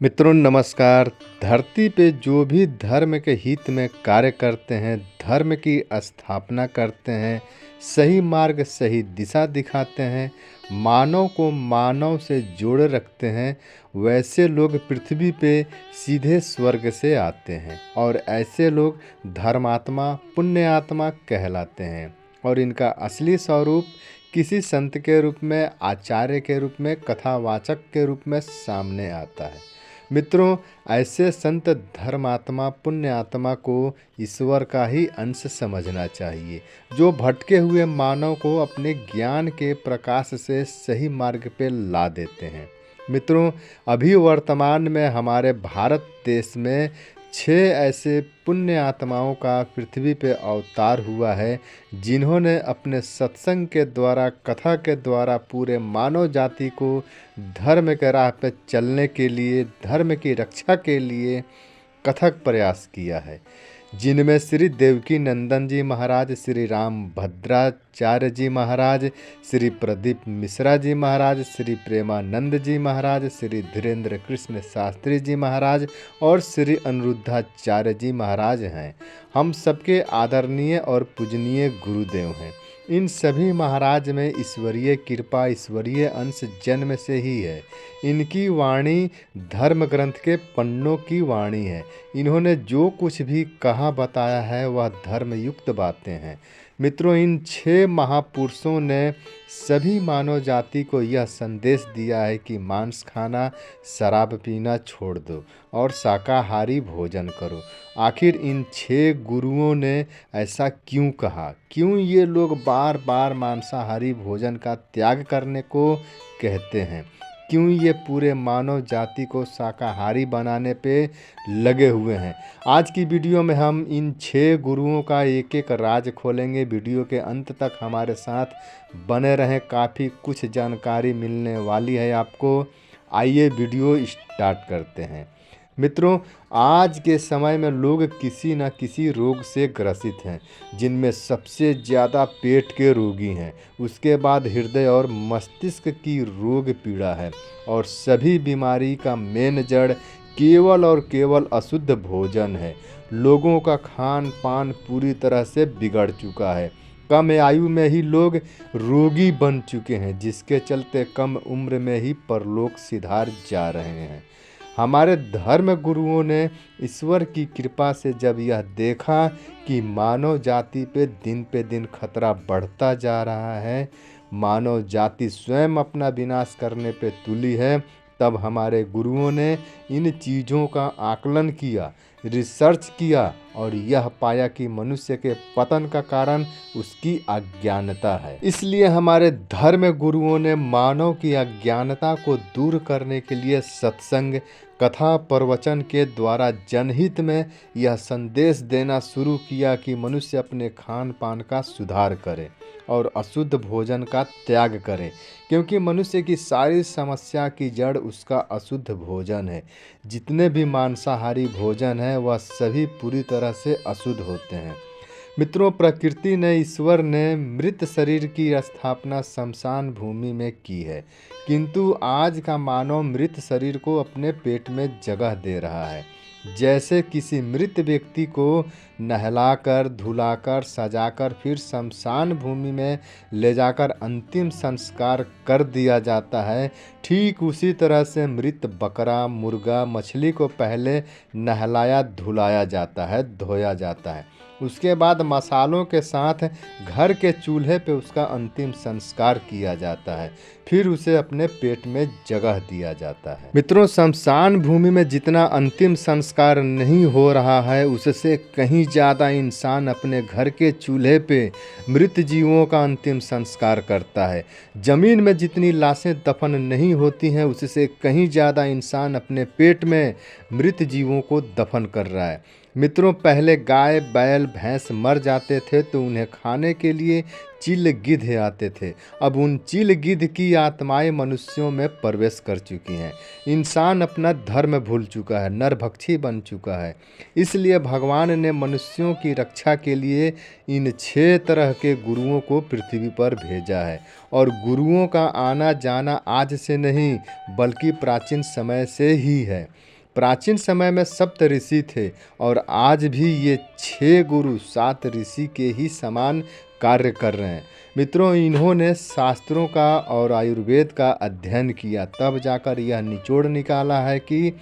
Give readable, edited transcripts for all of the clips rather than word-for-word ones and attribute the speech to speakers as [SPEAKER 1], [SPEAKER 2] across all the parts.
[SPEAKER 1] मित्रों नमस्कार। धरती पे जो भी धर्म के हित में कार्य करते हैं, धर्म की स्थापना करते हैं, सही मार्ग सही दिशा दिखाते हैं, मानव को मानव से जोड़े रखते हैं, वैसे लोग पृथ्वी पे सीधे स्वर्ग से आते हैं और ऐसे लोग धर्मात्मा पुण्यात्मा कहलाते हैं। और इनका असली स्वरूप किसी संत के रूप में, आचार्य के रूप में, कथावाचक के रूप में सामने आता है। मित्रों, ऐसे संत धर्मात्मा पुण्यात्मा को ईश्वर का ही अंश समझना चाहिए, जो भटके हुए मानव को अपने ज्ञान के प्रकाश से सही मार्ग पे ला देते हैं। मित्रों, अभी वर्तमान में हमारे भारत देश में 6 ऐसे पुण्य आत्माओं का पृथ्वी पे अवतार हुआ है, जिन्होंने अपने सत्संग के द्वारा, कथा के द्वारा पूरे मानव जाति को धर्म के राह पे चलने के लिए, धर्म की रक्षा के लिए कथक प्रयास किया है। जिनमें श्री देवकी नंदन जी महाराज, श्री राम भद्राचार्य जी महाराज, श्री प्रदीप मिश्रा जी महाराज, श्री प्रेमानंद जी महाराज, श्री धीरेन्द्र कृष्ण शास्त्री जी महाराज और श्री अनिरुद्धाचार्य जी महाराज हैं। हम सबके आदरणीय और पूजनीय गुरुदेव हैं। इन सभी महाराज में ईश्वरीय कृपा, ईश्वरीय अंश जन्म से ही है। इनकी वाणी धर्म ग्रंथ के पन्नों की वाणी है। इन्होंने जो कुछ भी कहा बताया है वह धर्मयुक्त बातें हैं। मित्रों, इन 6 महापुरुषों ने सभी मानव जाति को यह संदेश दिया है कि मांस खाना, शराब पीना छोड़ दो और शाकाहारी भोजन करो। आखिर इन 6 गुरुओं ने ऐसा क्यों कहा? क्यों ये लोग बार बार मांसाहारी भोजन का त्याग करने को कहते हैं? क्यों ये पूरे मानव जाति को शाकाहारी बनाने पे लगे हुए हैं? आज की वीडियो में हम इन 6 गुरुओं का एक एक राज खोलेंगे। वीडियो के अंत तक हमारे साथ बने रहें, काफ़ी कुछ जानकारी मिलने वाली है आपको। आइए वीडियो स्टार्ट करते हैं। मित्रों, आज के समय में लोग किसी न किसी रोग से ग्रसित हैं, जिनमें सबसे ज़्यादा पेट के रोगी हैं, उसके बाद हृदय और मस्तिष्क की रोग पीड़ा है और सभी बीमारी का मेन जड़ केवल और केवल अशुद्ध भोजन है। लोगों का खान पान पूरी तरह से बिगड़ चुका है। कम आयु में ही लोग रोगी बन चुके हैं, जिसके चलते कम उम्र में ही परलोक सिधार जा रहे हैं। हमारे धर्म गुरुओं ने ईश्वर की कृपा से जब यह देखा कि मानव जाति पे दिन खतरा बढ़ता जा रहा है, मानव जाति स्वयं अपना विनाश करने पे तुली है, तब हमारे गुरुओं ने इन चीज़ों का आकलन किया, रिसर्च किया और यह पाया कि मनुष्य के पतन का कारण उसकी अज्ञानता है। इसलिए हमारे धर्म गुरुओं ने मानव की अज्ञानता को दूर करने के लिए सत्संग, कथा, प्रवचन के द्वारा जनहित में यह संदेश देना शुरू किया कि मनुष्य अपने खान पान का सुधार करे और अशुद्ध भोजन का त्याग करे, क्योंकि मनुष्य की सारी समस्या की जड़ उसका अशुद्ध भोजन है। जितने भी मांसाहारी भोजन है वह सभी पूरी तरह से अशुद्ध होते हैं। मित्रों, प्रकृति ने, ईश्वर ने मृत शरीर की स्थापना शमशान भूमि में की है, किंतु आज का मानव मृत शरीर को अपने पेट में जगह दे रहा है। जैसे किसी मृत व्यक्ति को नहलाकर, धुलाकर, सजाकर फिर शमशान भूमि में ले जाकर अंतिम संस्कार कर दिया जाता है, ठीक उसी तरह से मृत बकरा, मुर्गा, मछली को पहले नहलाया, धुलाया जाता है, धोया जाता है। उसके बाद मसालों के साथ घर के चूल्हे पे उसका अंतिम संस्कार किया जाता है, फिर उसे अपने पेट में जगह दिया जाता है। मित्रों, शमशान भूमि में जितना अंतिम संस्कार नहीं हो रहा है, उससे कहीं ज़्यादा इंसान अपने घर के चूल्हे पे मृत जीवों का अंतिम संस्कार करता है। ज़मीन में जितनी लाशें दफन नहीं होती हैं, उससे कहीं ज़्यादा इंसान अपने पेट में मृत जीवों को दफन कर रहा है। मित्रों, पहले गाय बैल भैंस मर जाते थे तो उन्हें खाने के लिए चील गिद्ध आते थे। अब उन चील गिद्ध की आत्माएं मनुष्यों में प्रवेश कर चुकी हैं। इंसान अपना धर्म भूल चुका है, नरभक्षी बन चुका है। इसलिए भगवान ने मनुष्यों की रक्षा के लिए इन 6 तरह के गुरुओं को पृथ्वी पर भेजा है। और गुरुओं का आना जाना आज से नहीं बल्कि प्राचीन समय से ही है। प्राचीन समय में सप्त ऋषि थे और आज भी ये 6 गुरु 7 ऋषि के ही समान कार्य कर रहे हैं। मित्रों, इन्होंने शास्त्रों का और आयुर्वेद का अध्ययन किया, तब जाकर यह निचोड़ निकाला है कि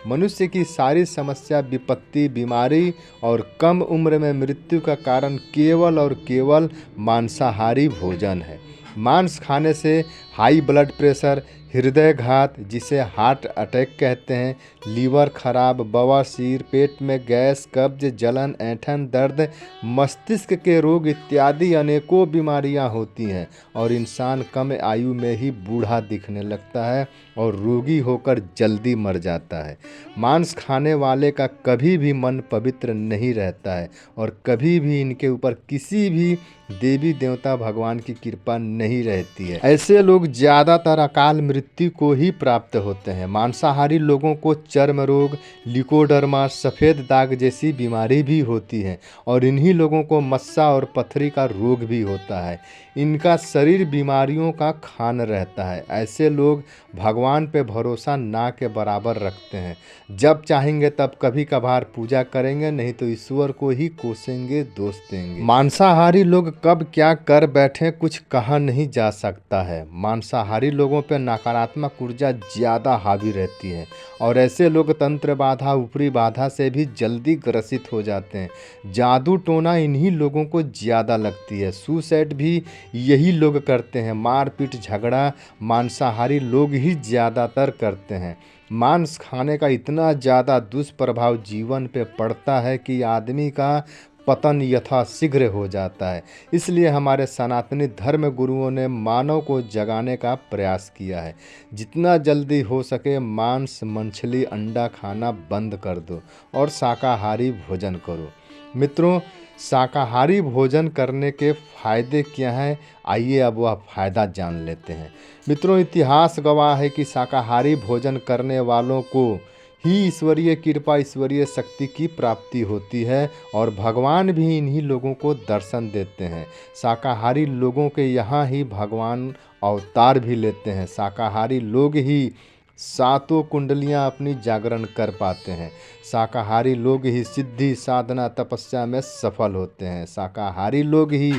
[SPEAKER 1] मनुष्य की सारी समस्या, विपत्ति, बीमारी और कम उम्र में मृत्यु का कारण केवल और केवल मांसाहारी भोजन है। मांस खाने से हाई ब्लड प्रेशर, हृदय घात जिसे हार्ट अटैक कहते हैं, लीवर खराब, बवासीर, पेट में गैस, कब्ज, जलन, ऐंठन, दर्द, मस्तिष्क के रोग इत्यादि अनेकों बीमारियां होती हैं और इंसान कम आयु में ही बूढ़ा दिखने लगता है और रोगी होकर जल्दी मर जाता है। मांस खाने वाले का कभी भी मन पवित्र नहीं रहता है और कभी भी इनके ऊपर किसी भी देवी देवता भगवान की कृपा नहीं रहती है। ऐसे लोग ज़्यादातर अकाल मृत्यु को ही प्राप्त होते हैं। मांसाहारी लोगों को चर्म रोग, लिकोडर्मा, सफ़ेद दाग जैसी बीमारी भी होती है और इन्हीं लोगों को मस्सा और पथरी का रोग भी होता है। इनका शरीर बीमारियों का खान रहता है। ऐसे लोग भगवान पे भरोसा ना के बराबर रखते हैं। जब चाहेंगे तब कभी कभार पूजा करेंगे, नहीं तो ईश्वर को ही कोसेंगे, दोष देंगे। मांसाहारी लोग कब क्या कर बैठे कुछ कहा नहीं जा सकता है। मांसाहारी लोगों पर नकारात्मक ऊर्जा ज़्यादा हावी रहती है और ऐसे लोग तंत्र बाधा, ऊपरी बाधा से भी जल्दी ग्रसित हो जाते हैं। जादू टोना इन्हीं लोगों को ज़्यादा लगती है। सुसाइड भी यही लोग करते हैं। मारपीट झगड़ा मांसाहारी लोग ही ज़्यादातर करते हैं। मांस खाने का इतना ज़्यादा दुष्प्रभाव जीवन पे पड़ता है कि आदमी का पतन यथाशीघ्र हो जाता है। इसलिए हमारे सनातनी धर्म गुरुओं ने मानव को जगाने का प्रयास किया है। जितना जल्दी हो सके मांस, मछली, अंडा खाना बंद कर दो और शाकाहारी भोजन करो। मित्रों, शाकाहारी भोजन करने के फायदे क्या हैं, आइए अब वह फ़ायदा जान लेते हैं। मित्रों, इतिहास गवाह है कि शाकाहारी भोजन करने वालों को ही ईश्वरीय कृपा, ईश्वरीय शक्ति की प्राप्ति होती है और भगवान भी इन्हीं लोगों को दर्शन देते हैं। शाकाहारी लोगों के यहाँ ही भगवान अवतार भी लेते हैं। शाकाहारी लोग ही 7 कुंडलियाँ अपनी जागरण कर पाते हैं। शाकाहारी लोग ही सिद्धि, साधना, तपस्या में सफल होते हैं। शाकाहारी लोग ही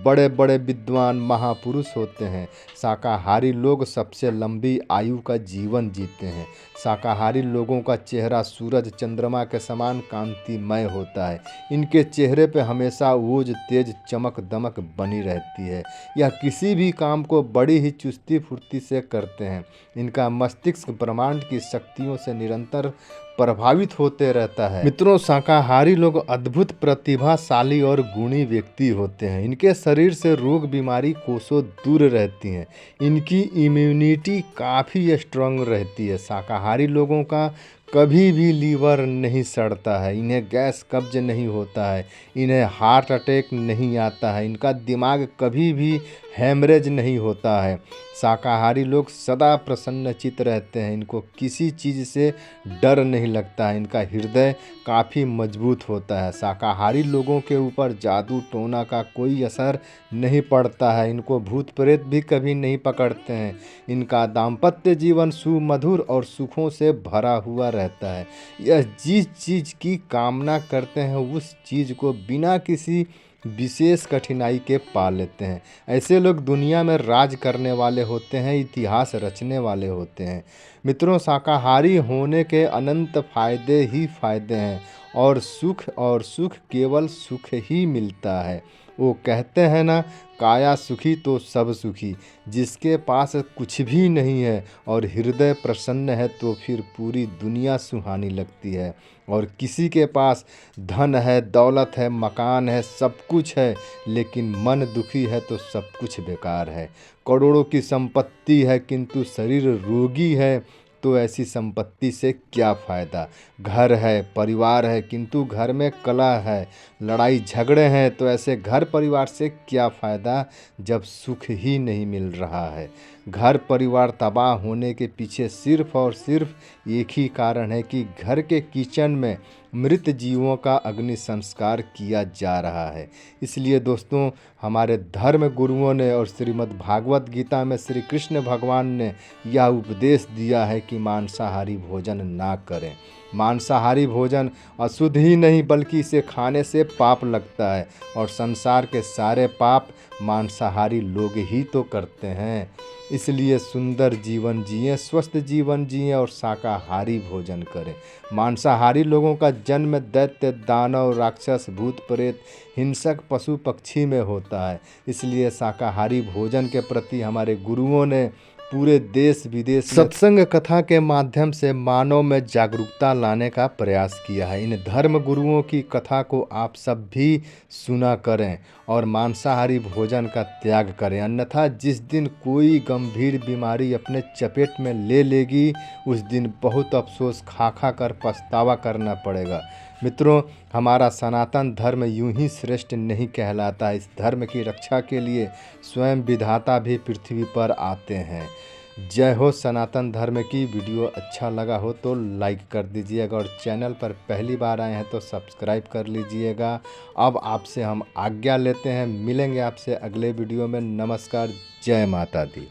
[SPEAKER 1] बड़े बड़े विद्वान महापुरुष होते हैं। शाकाहारी लोग सबसे लंबी आयु का जीवन जीते हैं। शाकाहारी लोगों का चेहरा सूरज चंद्रमा के समान कांतिमय होता है। इनके चेहरे पे हमेशा ओज, तेज, चमक दमक बनी रहती है। यह किसी भी काम को बड़ी ही चुस्ती फुर्ती से करते हैं। इनका मस्तिष्क ब्रह्मांड की शक्तियों से निरंतर प्रभावित होते रहता है। मित्रों, शाकाहारी लोग अद्भुत प्रतिभाशाली और गुणी व्यक्ति होते हैं। इनके शरीर से रोग बीमारी कोसों दूर रहती हैं। इनकी इम्यूनिटी काफ़ी स्ट्रांग रहती है। शाकाहारी लोगों का कभी भी लीवर नहीं सड़ता है। इन्हें गैस कब्ज नहीं होता है। इन्हें हार्ट अटैक नहीं आता है। इनका दिमाग कभी भी हैमरेज नहीं होता है। शाकाहारी लोग सदा प्रसन्नचित्त रहते हैं। इनको किसी चीज़ से डर नहीं लगता है। इनका हृदय काफ़ी मजबूत होता है। शाकाहारी लोगों के ऊपर जादू टोना का कोई असर नहीं पड़ता है। इनको भूत प्रेत भी कभी नहीं पकड़ते हैं। इनका दाम्पत्य जीवन सुमधुर और सुखों से भरा हुआ रहता है। यह जिस चीज़ की कामना करते हैं उस चीज़ को बिना किसी विशेष कठिनाई के पा लेते हैं। ऐसे लोग दुनिया में राज करने वाले होते हैं, इतिहास रचने वाले होते हैं। मित्रों, शाकाहारी होने के अनंत फायदे ही फायदे हैं और सुख केवल सुख ही मिलता है। वो कहते हैं ना, काया सुखी तो सब सुखी। जिसके पास कुछ भी नहीं है और हृदय प्रसन्न है तो फिर पूरी दुनिया सुहानी लगती है। और किसी के पास धन है, दौलत है, मकान है, सब कुछ है, लेकिन मन दुखी है तो सब कुछ बेकार है। करोड़ों की संपत्ति है किंतु शरीर रोगी है तो ऐसी संपत्ति से क्या फ़ायदा। घर है, परिवार है, किंतु घर में कलह है, लड़ाई झगड़े हैं, तो ऐसे घर परिवार से क्या फ़ायदा जब सुख ही नहीं मिल रहा है। घर परिवार तबाह होने के पीछे सिर्फ़ और सिर्फ एक ही कारण है कि घर के किचन में मृत जीवों का अग्नि संस्कार किया जा रहा है। इसलिए दोस्तों, हमारे धर्म गुरुओं ने और श्रीमद् भागवत गीता में श्री कृष्ण भगवान ने यह उपदेश दिया है कि मांसाहारी भोजन ना करें। मांसाहारी भोजन अशुद्ध ही नहीं बल्कि इसे खाने से पाप लगता है, और संसार के सारे पाप मांसाहारी लोग ही तो करते हैं। इसलिए सुंदर जीवन जिएं, स्वस्थ जीवन जिएं और शाकाहारी भोजन करें। मांसाहारी लोगों का जन्म दैत्य, दानव, राक्षस, भूत प्रेत, हिंसक पशु पक्षी में होता है। इसलिए शाकाहारी भोजन के प्रति हमारे गुरुओं ने पूरे देश विदेश में सत्संग कथा के माध्यम से मानव में जागरूकता लाने का प्रयास किया है। इन धर्म गुरुओं की कथा को आप सब भी सुना करें और मांसाहारी भोजन का त्याग करें, अन्यथा जिस दिन कोई गंभीर बीमारी अपने चपेट में ले लेगी उस दिन बहुत अफसोस खा खा कर पछतावा करना पड़ेगा। मित्रों, हमारा सनातन धर्म यूं ही श्रेष्ठ नहीं कहलाता। इस धर्म की रक्षा के लिए स्वयं विधाता भी पृथ्वी पर आते हैं। जय हो सनातन धर्म की। वीडियो अच्छा लगा हो तो लाइक कर दीजिएगा और चैनल पर पहली बार आए हैं तो सब्सक्राइब कर लीजिएगा। अब आपसे हम आज्ञा लेते हैं, मिलेंगे आपसे अगले वीडियो में। नमस्कार, जय माता दी।